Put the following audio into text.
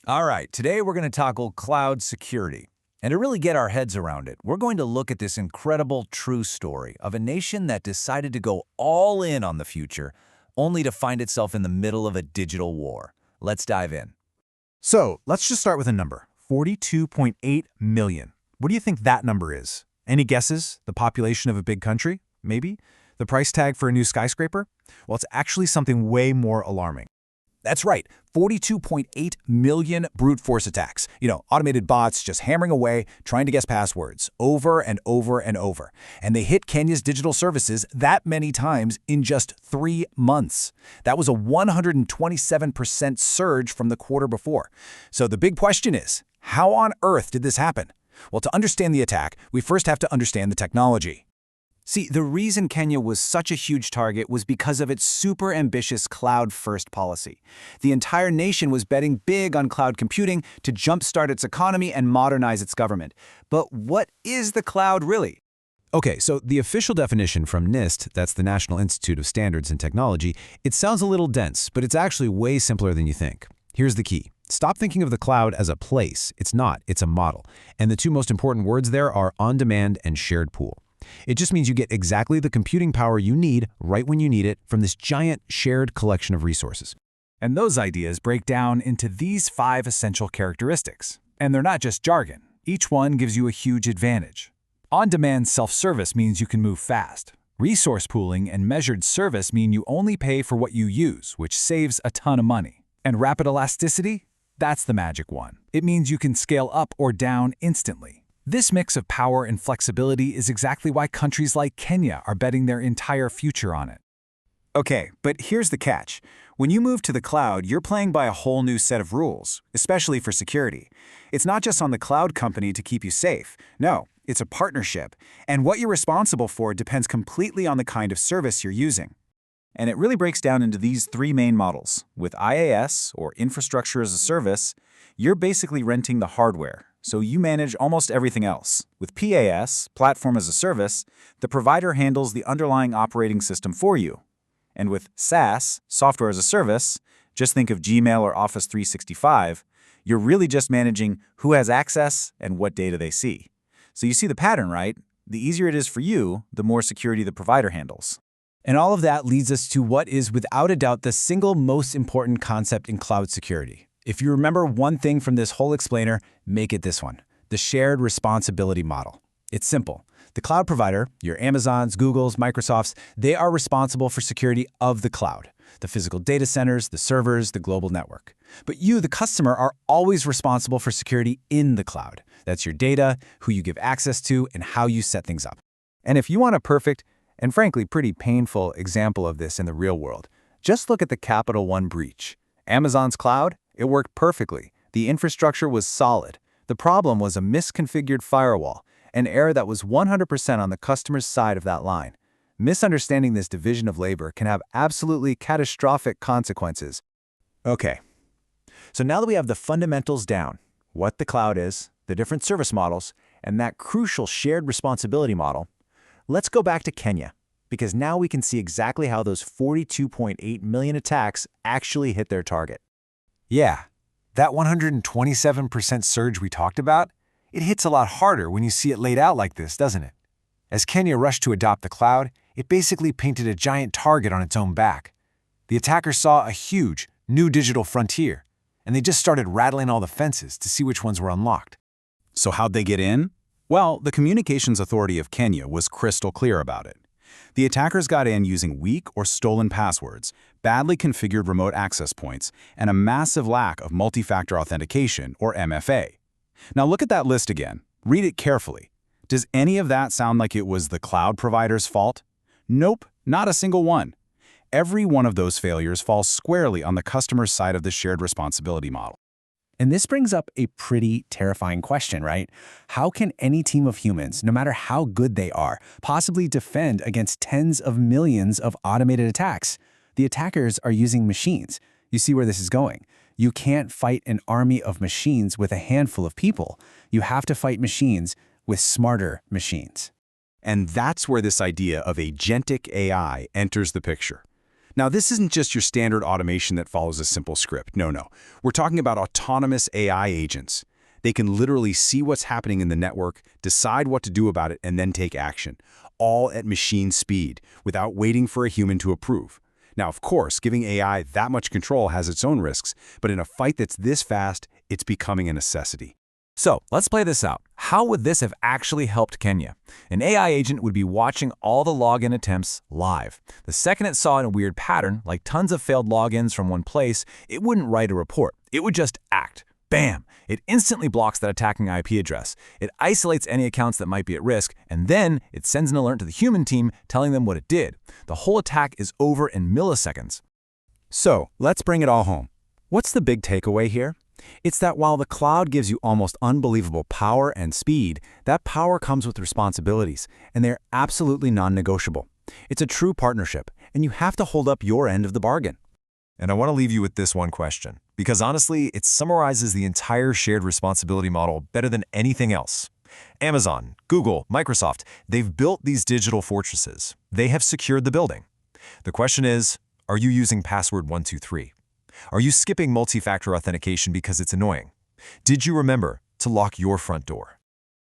All right, today we're going to tackle cloud security. And to really get our heads around it, we're going to look at this incredible true story of a nation that decided to go all in on the future, only to find itself in the middle of a digital war. Let's dive in. So let's just start with a number, 42.8 million. What do you think that number is? Any guesses? The population of a big country? Maybe? The price tag for a new skyscraper? Well, it's actually something way more alarming. That's right, 42.8 million brute force attacks. Automated bots just hammering away, trying to guess passwords over and over and over. And they hit Kenya's digital services that many times in just 3 months. That was a 127% surge from the quarter before. So the big question is, how on earth did this happen? Well, to understand the attack, we first have to understand the technology. See, the reason Kenya was such a huge target was because of its super ambitious cloud-first policy. The entire nation was betting big on cloud computing to jumpstart its economy and modernize its government. But what is the cloud really? Okay, so the official definition from NIST, that's the National Institute of Standards and Technology, it sounds a little dense, but it's actually way simpler than you think. Here's the key. Stop thinking of the cloud as a place. It's not, it's a model. And the two most important words there are on-demand and shared pool. It just means you get exactly the computing power you need right when you need it from this giant shared collection of resources. And those ideas break down into these 5 essential characteristics. And they're not just jargon. Each one gives you a huge advantage. On-demand self-service means you can move fast. Resource pooling and measured service mean you only pay for what you use, which saves a ton of money. And rapid elasticity? That's the magic one. It means you can scale up or down instantly. This mix of power and flexibility is exactly why countries like Kenya are betting their entire future on it. Okay, but here's the catch. When you move to the cloud, you're playing by a whole new set of rules, especially for security. It's not just on the cloud company to keep you safe. No, it's a partnership. And what you're responsible for depends completely on the kind of service you're using. And it really breaks down into these 3 main models. With IaaS, or Infrastructure as a Service, you're basically renting the hardware, so you manage almost everything else. With PaaS, Platform as a Service, the provider handles the underlying operating system for you. And with SaaS, Software as a Service, just think of Gmail or Office 365, you're really just managing who has access and what data they see. So you see the pattern, right? The easier it is for you, the more security the provider handles. And all of that leads us to what is without a doubt the single most important concept in cloud security. If you remember one thing from this whole explainer, make it this one, the shared responsibility model. It's simple. The cloud provider, your Amazons, Googles, Microsofts, they are responsible for security of the cloud, the physical data centers, the servers, the global network. But you, the customer, are always responsible for security in the cloud. That's your data, who you give access to, and how you set things up. And if you want a perfect, and frankly pretty painful example of this in the real world, just look at the Capital One breach. Amazon's cloud? It worked perfectly. The infrastructure was solid. The problem was a misconfigured firewall, an error that was 100% on the customer's side of that line. Misunderstanding this division of labor can have absolutely catastrophic consequences. Okay, so now that we have the fundamentals down, what the cloud is, the different service models, and that crucial shared responsibility model, let's go back to Kenya, because now we can see exactly how those 42.8 million attacks actually hit their target. Yeah, that 127% surge we talked about, it hits a lot harder when you see it laid out like this, doesn't it? As Kenya rushed to adopt the cloud, it basically painted a giant target on its own back. The attackers saw a huge, new digital frontier, and they just started rattling all the fences to see which ones were unlocked. So how'd they get in? Well, the Communications Authority of Kenya was crystal clear about it. The attackers got in using weak or stolen passwords, badly configured remote access points, and a massive lack of multi-factor authentication, or MFA. Now look at that list again. Read it carefully. Does any of that sound like it was the cloud provider's fault? Nope, not a single one. Every one of those failures falls squarely on the customer's side of the shared responsibility model. And this brings up a pretty terrifying question, right? How can any team of humans, no matter how good they are, possibly defend against tens of millions of automated attacks? The attackers are using machines. You see where this is going. You can't fight an army of machines with a handful of people. You have to fight machines with smarter machines. And that's where this idea of agentic AI enters the picture. Now, this isn't just your standard automation that follows a simple script. No. We're talking about autonomous AI agents. They can literally see what's happening in the network, decide what to do about it, and then take action, all at machine speed, without waiting for a human to approve. Now, of course, giving AI that much control has its own risks, but in a fight that's this fast, it's becoming a necessity. So let's play this out. How would this have actually helped Kenya? An AI agent would be watching all the login attempts live. The second it saw a weird pattern, like tons of failed logins from one place, it wouldn't write a report. It would just act. Bam! It instantly blocks that attacking IP address. It isolates any accounts that might be at risk, and then it sends an alert to the human team telling them what it did. The whole attack is over in milliseconds. So, let's bring it all home. What's the big takeaway here? It's that while the cloud gives you almost unbelievable power and speed, that power comes with responsibilities, and they're absolutely non-negotiable. It's a true partnership, and you have to hold up your end of the bargain. And I want to leave you with this one question, because honestly, it summarizes the entire shared responsibility model better than anything else. Amazon, Google, Microsoft, they've built these digital fortresses. They have secured the building. The question is, are you using password 123? Are you skipping multi-factor authentication because it's annoying? Did you remember to lock your front door?